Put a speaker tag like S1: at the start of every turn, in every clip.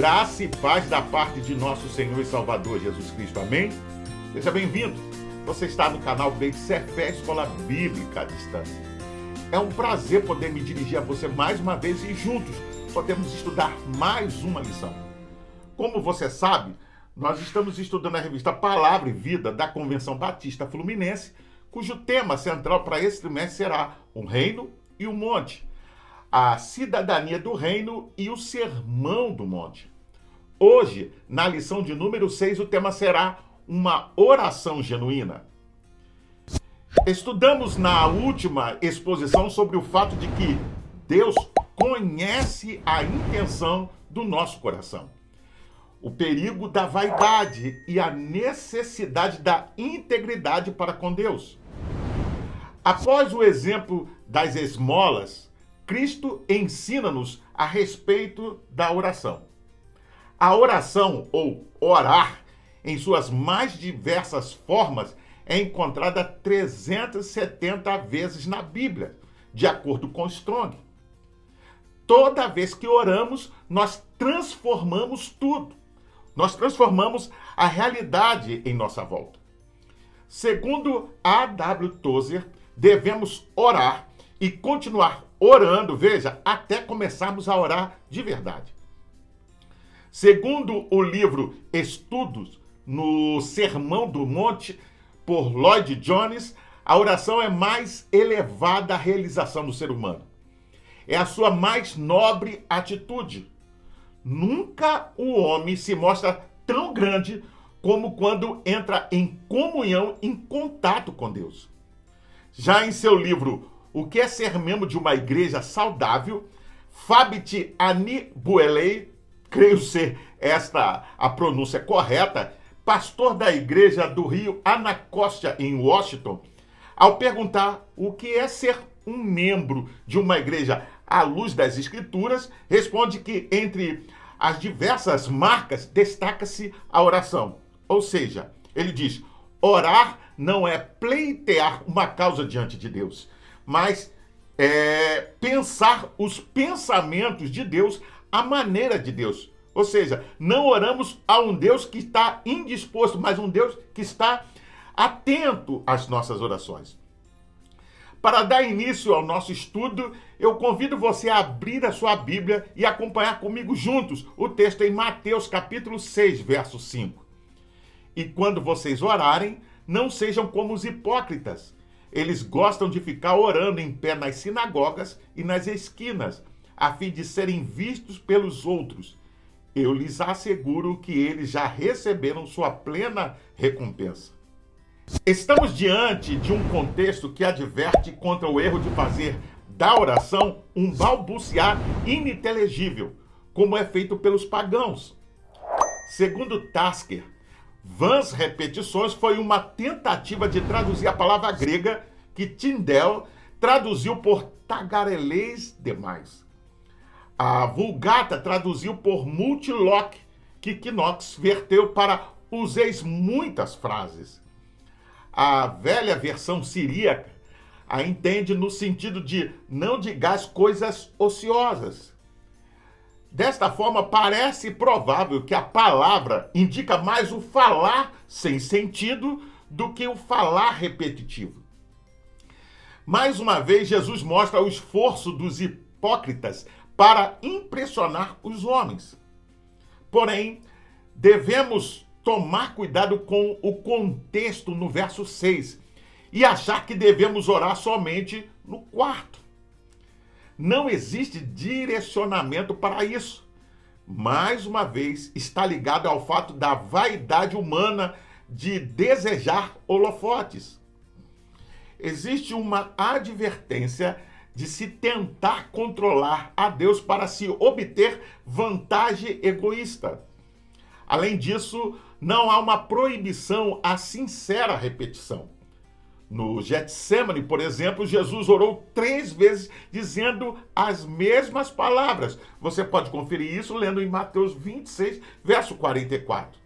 S1: Graça e paz da parte de nosso Senhor e Salvador Jesus Cristo. Amém? Seja bem-vindo. Você está no canal Cefé Escola Bíblica à Distância. É um prazer poder me dirigir a você mais uma vez e juntos podemos estudar mais uma lição. Como você sabe, nós estamos estudando a revista Palavra e Vida da Convenção Batista Fluminense, cujo tema central para esse trimestre será o Reino e o Monte, a cidadania do reino e o sermão do monte. Hoje, na lição de número 6, o tema será uma oração genuína. Estudamos na última exposição sobre o fato de que Deus conhece a intenção do nosso coração, o perigo da vaidade e a necessidade da integridade para com Deus. Após o exemplo das esmolas, Cristo ensina-nos a respeito da oração. A oração, ou orar, em suas mais diversas formas, é encontrada 370 vezes na Bíblia, de acordo com Strong. Toda vez que oramos, nós transformamos tudo. Nós transformamos a realidade em nossa volta. Segundo A.W. Tozer, devemos orar e continuar orando, veja, até começarmos a orar de verdade. Segundo o livro Estudos no Sermão do Monte, por Lloyd Jones, a oração é mais elevada realização do ser humano. É a sua mais nobre atitude. Nunca o homem se mostra tão grande como quando entra em comunhão, em contato com Deus. Já em seu livro O que é ser membro de uma igreja saudável, Fabit Anibuelei, creio ser esta a pronúncia correta, pastor da igreja do Rio Anacostia, em Washington, ao perguntar o que é ser um membro de uma igreja à luz das Escrituras, responde que entre as diversas marcas destaca-se a oração. Ou seja, ele diz, orar não é pleitear uma causa diante de Deus, mas pensar os pensamentos de Deus, a maneira de Deus. Ou seja, não oramos a um Deus que está indisposto, mas um Deus que está atento às nossas orações. Para dar início ao nosso estudo, eu convido você a abrir a sua Bíblia e acompanhar comigo juntos o texto em Mateus capítulo 6, verso 5. E quando vocês orarem, não sejam como os hipócritas. Eles gostam de ficar orando em pé nas sinagogas e nas esquinas, a fim de serem vistos pelos outros. Eu lhes asseguro que eles já receberam sua plena recompensa. Estamos diante de um contexto que adverte contra o erro de fazer da oração um balbuciar ininteligível, como é feito pelos pagãos. Segundo Tasker, vãs repetições foi uma tentativa de traduzir a palavra grega que Tyndale traduziu por tagarelês demais. A Vulgata traduziu por multiloque, que Knox verteu para useis muitas frases. A velha versão siríaca a entende no sentido de não digais coisas ociosas. Desta forma, parece provável que a palavra indica mais o falar sem sentido do que o falar repetitivo. Mais uma vez, Jesus mostra o esforço dos hipócritas para impressionar os homens. Porém, devemos tomar cuidado com o contexto no verso 6 e achar que devemos orar somente no quarto. Não existe direcionamento para isso. Mais uma vez, está ligado ao fato da vaidade humana de desejar holofotes. Existe uma advertência de se tentar controlar a Deus para se obter vantagem egoísta. Além disso, não há uma proibição à sincera repetição. No Getsemane, por exemplo, Jesus orou 3 vezes dizendo as mesmas palavras. Você pode conferir isso lendo em Mateus 26, verso 44.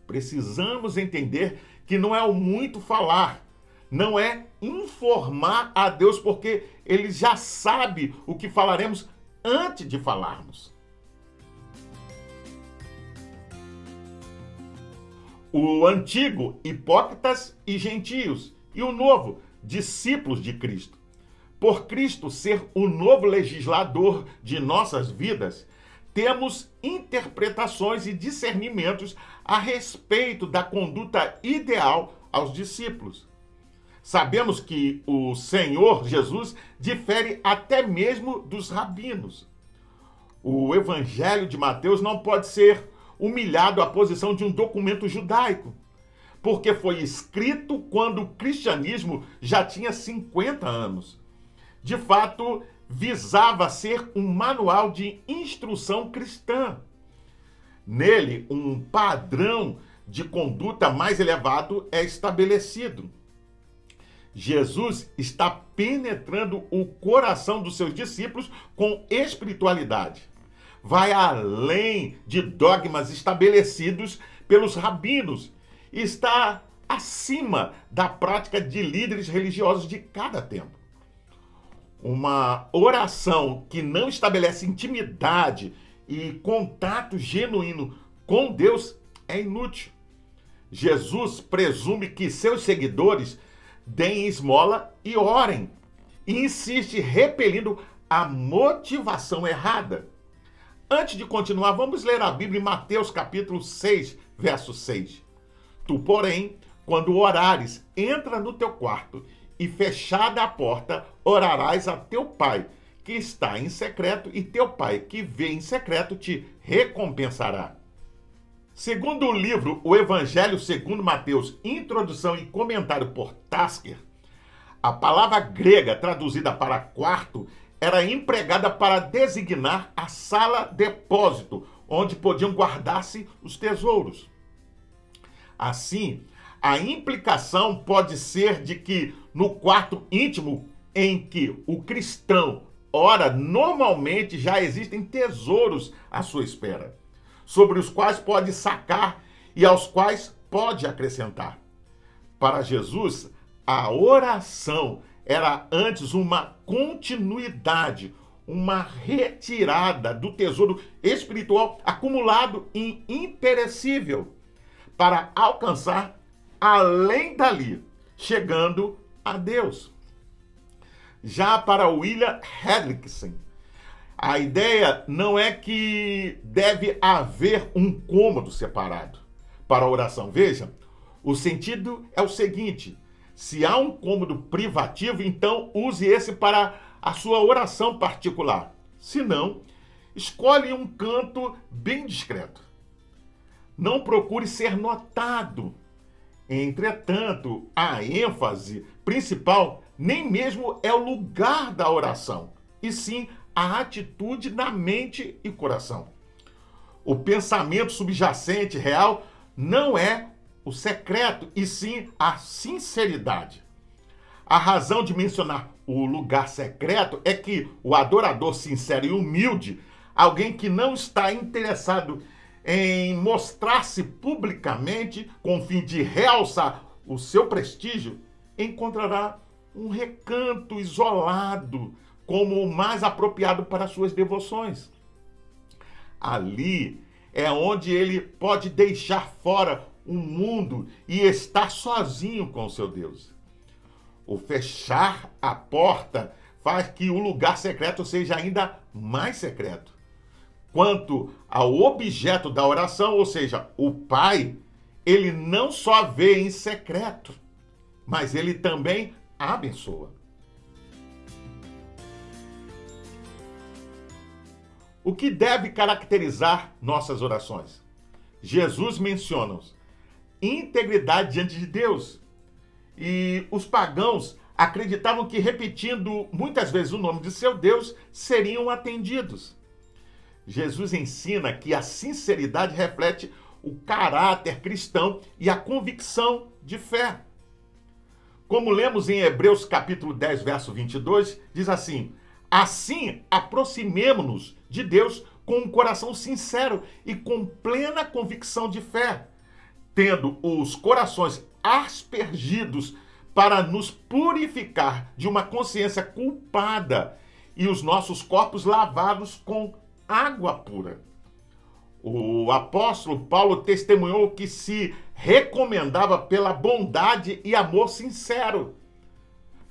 S1: Precisamos entender que não é o muito falar, não é informar a Deus, porque Ele já sabe o que falaremos antes de falarmos. O antigo, hipócritas e gentios, e o novo, discípulos de Cristo. Por Cristo ser o novo legislador de nossas vidas, temos interpretações e discernimentos a respeito da conduta ideal aos discípulos. Sabemos que o Senhor Jesus difere até mesmo dos rabinos. O Evangelho de Mateus não pode ser humilhado à posição de um documento judaico, porque foi escrito quando o cristianismo já tinha 50 anos. De fato, visava ser um manual de instrução cristã. Nele, um padrão de conduta mais elevado é estabelecido. Jesus está penetrando o coração dos seus discípulos com espiritualidade. Vai além de dogmas estabelecidos pelos rabinos e está acima da prática de líderes religiosos de cada tempo. Uma oração que não estabelece intimidade e contato genuíno com Deus é inútil. Jesus presume que seus seguidores deem esmola e orem, e insiste repelindo a motivação errada. Antes de continuar, vamos ler a Bíblia em Mateus capítulo 6, verso 6. Tu, porém, quando orares, entra no teu quarto e fechada a porta, orarás a teu pai, que está em secreto, e teu pai, que vê em secreto, te recompensará. Segundo o livro O Evangelho segundo Mateus, introdução e comentário por Tasker, a palavra grega traduzida para quarto era empregada para designar a sala-depósito, onde podiam guardar-se os tesouros. Assim, a implicação pode ser de que no quarto íntimo em que o cristão ora, normalmente já existem tesouros à sua espera, sobre os quais pode sacar e aos quais pode acrescentar. Para Jesus, a oração era antes uma continuidade, uma retirada do tesouro espiritual acumulado em imperecível, para alcançar além dali, chegando a Deus. Já para William Hendrickson, a ideia não é que deve haver um cômodo separado para a oração. Veja, o sentido é o seguinte: se há um cômodo privativo, então use esse para a sua oração particular. Se não, escolhe um canto bem discreto. Não procure ser notado. Entretanto, a ênfase principal nem mesmo é o lugar da oração, e sim a atitude na mente e coração. O pensamento subjacente real não é o secreto, e sim a sinceridade. A razão de mencionar o lugar secreto é que o adorador sincero e humilde, alguém que não está interessado em mostrar-se publicamente com o fim de realçar o seu prestígio, encontrará um recanto isolado como o mais apropriado para suas devoções. Ali é onde ele pode deixar fora o mundo e estar sozinho com o seu Deus. O fechar a porta faz que o lugar secreto seja ainda mais secreto. Quanto ao objeto da oração, ou seja, o Pai, ele não só vê em secreto, mas ele também abençoa. O que deve caracterizar nossas orações? Jesus menciona-os: integridade diante de Deus. E os pagãos acreditavam que, repetindo muitas vezes o nome de seu Deus, seriam atendidos. Jesus ensina que a sinceridade reflete o caráter cristão e a convicção de fé. Como lemos em Hebreus capítulo 10, verso 22, diz assim: assim aproximemo-nos de Deus com um coração sincero e com plena convicção de fé, tendo os corações aspergidos para nos purificar de uma consciência culpada e os nossos corpos lavados com água pura. O apóstolo Paulo testemunhou que se recomendava pela bondade e amor sincero,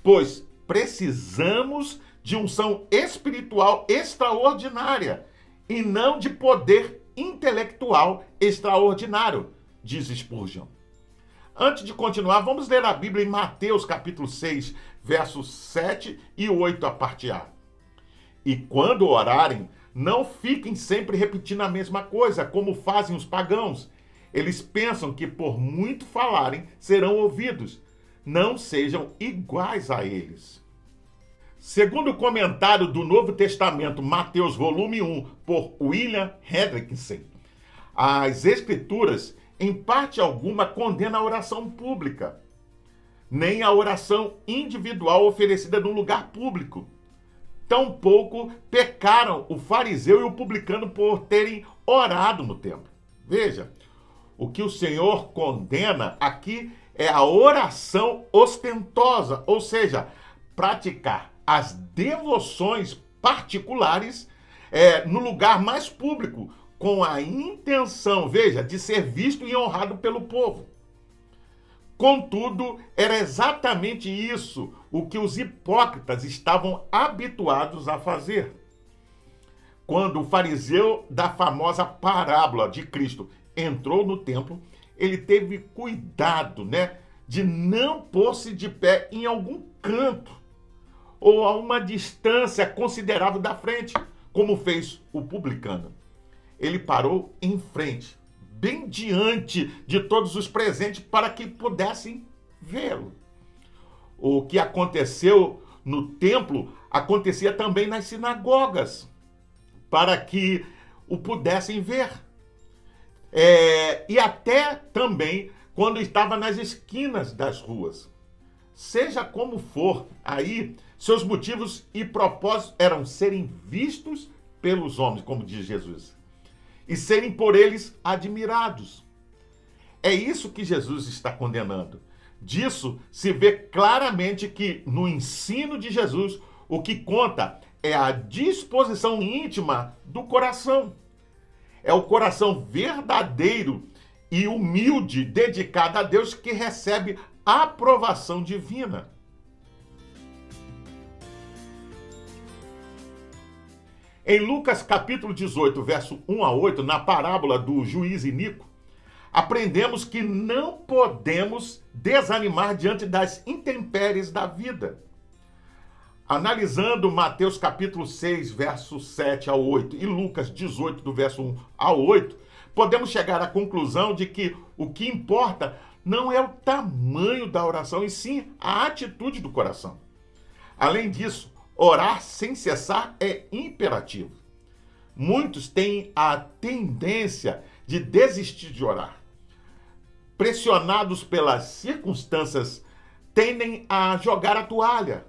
S1: pois precisamos de unção espiritual extraordinária e não de poder intelectual extraordinário, diz Spurgeon. Antes de continuar, vamos ler a Bíblia em Mateus capítulo 6, versos 7 e 8, a parte A. E quando orarem, não fiquem sempre repetindo a mesma coisa, como fazem os pagãos. Eles pensam que por muito falarem serão ouvidos. Não sejam iguais a eles. Segundo o comentário do Novo Testamento, Mateus volume 1, por William Hendrickson, as Escrituras, em parte alguma, condenam a oração pública, nem a oração individual oferecida num lugar público. Tampouco pecaram o fariseu e o publicano por terem orado no templo. Veja, o que o Senhor condena aqui é a oração ostentosa, ou seja, praticar as devoções particulares no lugar mais público, com a intenção, veja, de ser visto e honrado pelo povo. Contudo, era exatamente isso o que os hipócritas estavam habituados a fazer. Quando o fariseu da famosa parábola de Cristo entrou no templo, ele teve cuidado, de não pôr-se de pé em algum canto ou a uma distância considerável da frente, como fez o publicano. Ele parou em frente, bem diante de todos os presentes, para que pudessem vê-lo. O que aconteceu no templo acontecia também nas sinagogas, para que o pudessem ver. E até também quando estava nas esquinas das ruas. Seja como for, aí seus motivos e propósitos eram serem vistos pelos homens, como diz Jesus, e serem por eles admirados. É isso que Jesus está condenando. Disso se vê claramente que no ensino de Jesus o que conta é a disposição íntima do coração. É o coração verdadeiro e humilde, dedicado a Deus, que recebe a aprovação divina. Em Lucas capítulo 18, verso 1 a 8, na parábola do juiz Inico, aprendemos que não podemos desanimar diante das intempéries da vida. Analisando Mateus capítulo 6, verso 7 a 8 e Lucas 18, do verso 1 a 8, podemos chegar à conclusão de que o que importa não é o tamanho da oração, e sim a atitude do coração. Além disso, orar sem cessar é imperativo. Muitos têm a tendência de desistir de orar. Pressionados pelas circunstâncias, tendem a jogar a toalha.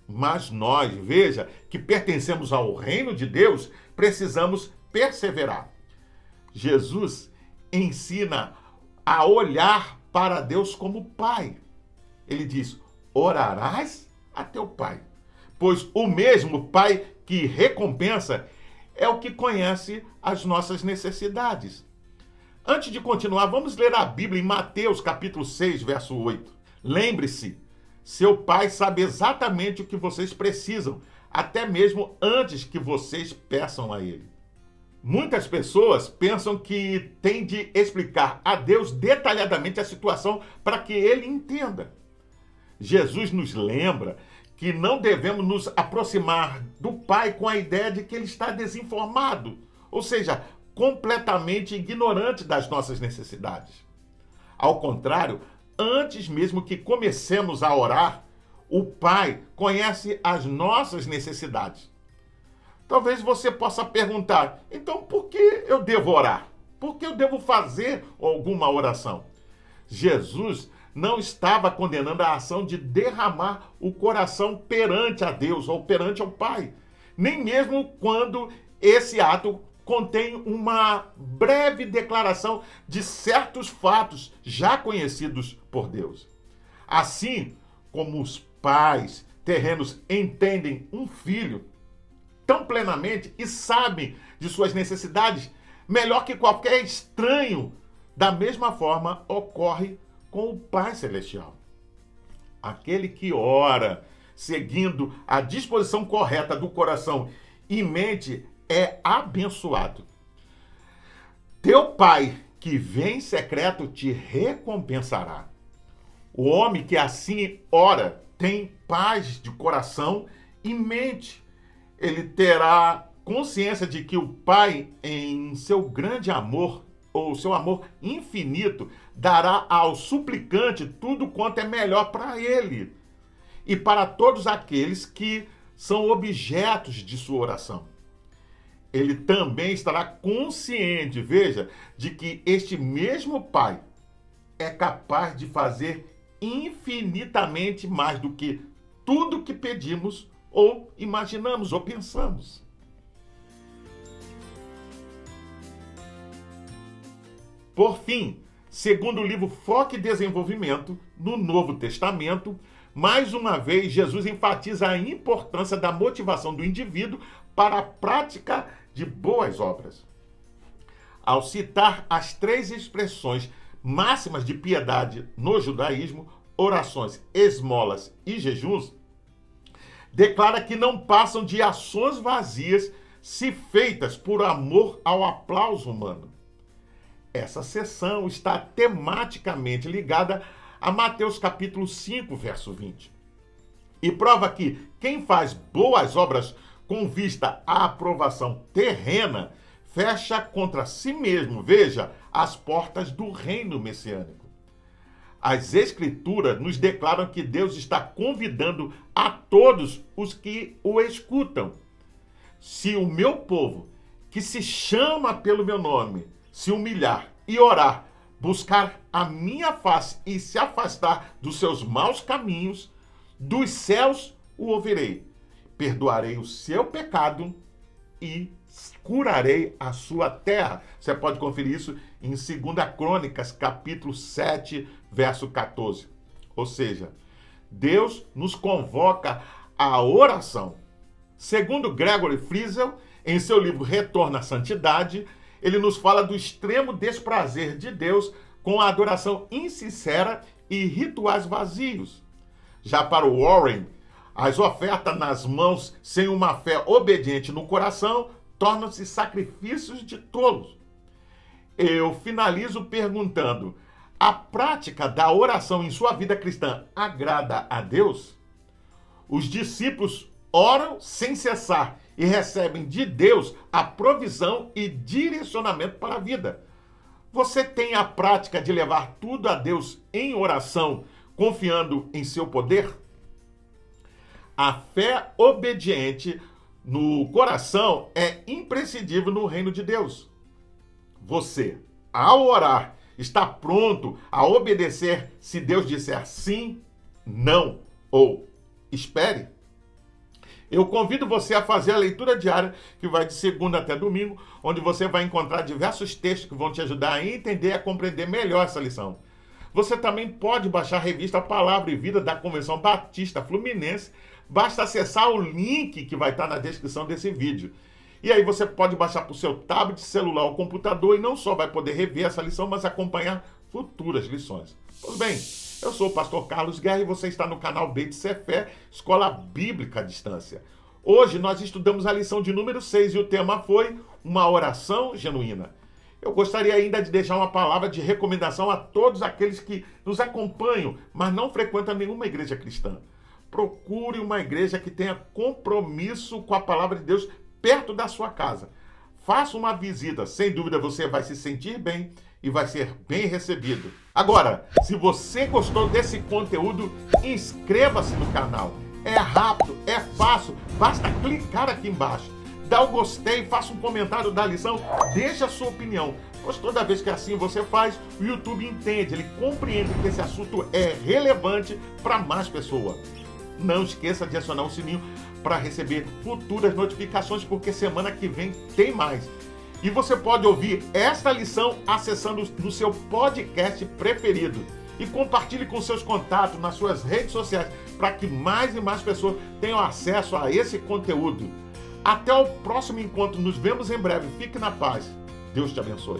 S1: Mas nós, veja, que pertencemos ao reino de Deus, precisamos perseverar. Jesus ensina a olhar para Deus como Pai. Ele diz: orarás a teu Pai, pois o mesmo Pai que recompensa é o que conhece as nossas necessidades. Antes de continuar, vamos ler a Bíblia em Mateus capítulo 6, verso 8. Lembre-se, seu Pai sabe exatamente o que vocês precisam, até mesmo antes que vocês peçam a Ele. Muitas pessoas pensam que tem de explicar a Deus detalhadamente a situação para que Ele entenda. Jesus nos lembra que não devemos nos aproximar do Pai com a ideia de que Ele está desinformado, ou seja, completamente ignorante das nossas necessidades. Ao contrário, antes mesmo que comecemos a orar, o Pai conhece as nossas necessidades. Talvez você possa perguntar: então por que eu devo orar? Por que eu devo fazer alguma oração? Jesus não estava condenando a ação de derramar o coração perante a Deus ou perante ao Pai, nem mesmo quando esse ato contém uma breve declaração de certos fatos já conhecidos por Deus. Assim como os pais terrenos entendem um filho tão plenamente e sabem de suas necessidades, melhor que qualquer estranho. Da mesma forma, ocorre com o Pai Celestial. Aquele que ora, seguindo a disposição correta do coração e mente, é abençoado. Teu Pai, que vem em secreto, te recompensará. O homem que assim ora tem paz de coração e mente. Ele terá consciência de que o Pai, em seu grande amor, ou seu amor infinito, dará ao suplicante tudo quanto é melhor para ele e para todos aqueles que são objetos de sua oração. Ele também estará consciente, veja, de que este mesmo Pai é capaz de fazer infinitamente mais do que tudo que pedimos ou imaginamos ou pensamos. Por fim, segundo o livro Foco e Desenvolvimento, no Novo Testamento, mais uma vez Jesus enfatiza a importância da motivação do indivíduo para a prática de boas obras. Ao citar as 3 expressões máximas de piedade no judaísmo, orações, esmolas e jejuns, declara que não passam de ações vazias se feitas por amor ao aplauso humano. Essa seção está tematicamente ligada a Mateus capítulo 5, verso 20. E prova que quem faz boas obras com vista à aprovação terrena, fecha contra si mesmo, veja, as portas do reino messiânico. As Escrituras nos declaram que Deus está convidando a todos os que o escutam. Se o meu povo, que se chama pelo meu nome, se humilhar e orar, buscar a minha face e se afastar dos seus maus caminhos, dos céus o ouvirei, perdoarei o seu pecado e curarei a sua terra. Você pode conferir isso em 2 Crônicas, capítulo 7, verso 14. Ou seja, Deus nos convoca à oração. Segundo Gregory Friesel, em seu livro Retorno à Santidade, ele nos fala do extremo desprazer de Deus com a adoração insincera e rituais vazios. Já para o Warren, as ofertas nas mãos sem uma fé obediente no coração tornam-se sacrifícios de tolos. Eu finalizo perguntando: a prática da oração em sua vida cristã agrada a Deus? Os discípulos oram sem cessar e recebem de Deus a provisão e direcionamento para a vida. Você tem a prática de levar tudo a Deus em oração, confiando em seu poder? A fé obediente no coração é imprescindível no reino de Deus. Você, ao orar, está pronto a obedecer se Deus disser sim, não ou espere? Eu convido você a fazer a leitura diária, que vai de segunda até domingo, onde você vai encontrar diversos textos que vão te ajudar a entender e a compreender melhor essa lição. Você também pode baixar a revista Palavra e Vida da Convenção Batista Fluminense. Basta acessar o link que vai estar na descrição desse vídeo. E aí você pode baixar para o seu tablet, celular ou computador e não só vai poder rever essa lição, mas acompanhar futuras lições. Pois bem, eu sou o pastor Carlos Guerra e você está no canal Beit Sefer, Escola Bíblica à Distância. Hoje nós estudamos a lição de número 6 e o tema foi uma oração genuína. Eu gostaria ainda de deixar uma palavra de recomendação a todos aqueles que nos acompanham, mas não frequentam nenhuma igreja cristã. Procure uma igreja que tenha compromisso com a palavra de Deus perto da sua casa. Faça uma visita, sem dúvida você vai se sentir bem e vai ser bem recebido. Agora, se você gostou desse conteúdo, inscreva-se no canal. É rápido, é fácil, basta clicar aqui embaixo. Dá o gostei, faça um comentário da lição, deixa a sua opinião. Pois toda vez que assim você faz, o YouTube entende, ele compreende que esse assunto é relevante para mais pessoas. Não esqueça de acionar o sininho para receber futuras notificações, porque semana que vem tem mais. E você pode ouvir esta lição acessando no seu podcast preferido. E compartilhe com seus contatos nas suas redes sociais para que mais e mais pessoas tenham acesso a esse conteúdo. Até o próximo encontro. Nos vemos em breve. Fique na paz. Deus te abençoe.